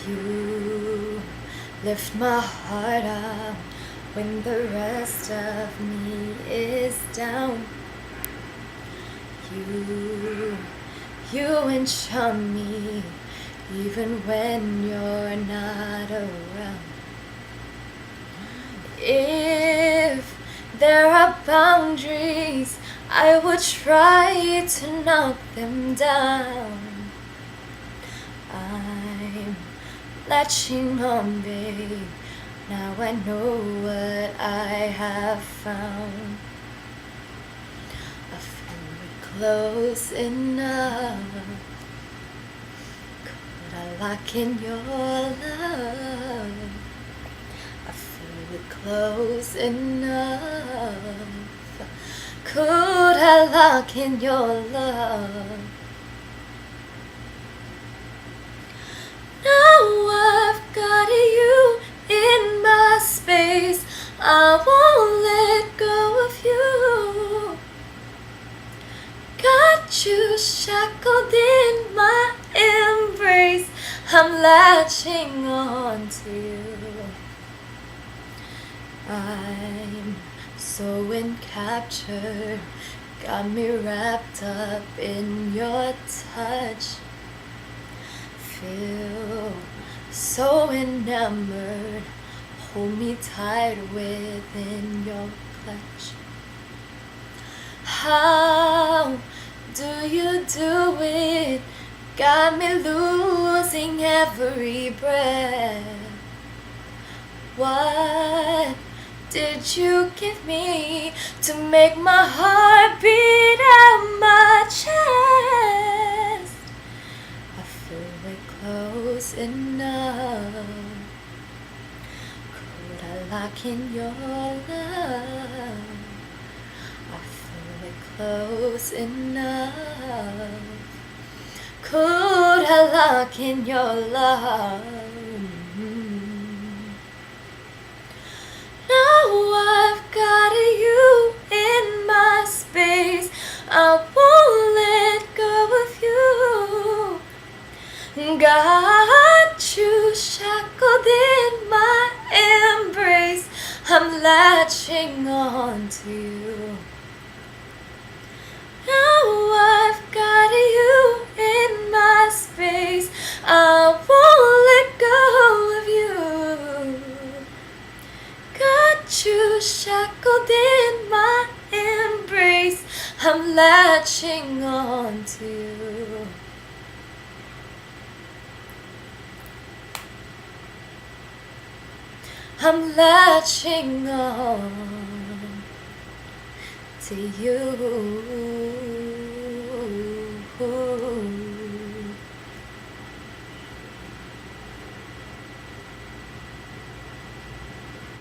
You lift my heart up when the rest of me is down. You enchant me even when you're not around. If there are boundaries, I would try to knock them down. I'm latching on, babe. Now I know what I have found. I feel it close enough. Could I lock in your love? I feel it close enough. Could I lock in your love? Now I've got you in my space, I won't let go of you. Got you shackled in my embrace, I'm latching on to you. I'm so encaptured, got me wrapped up in your touch. Feel so enamored, hold me tight within your clutch. How do you do it? Got me losing every breath. What did you give me to make my heart beat out my chest? I feel it close enough. Could I lock in your love? I feel it close enough. Could I lock in your love? Now I've got you in my space, I won't let go of you. Got you shackled in my embrace, I'm latching on to you. Now I've got you in my space, I won't let go of you. Got you shackled in my embrace, I'm latching on to you. I'm latching on to you.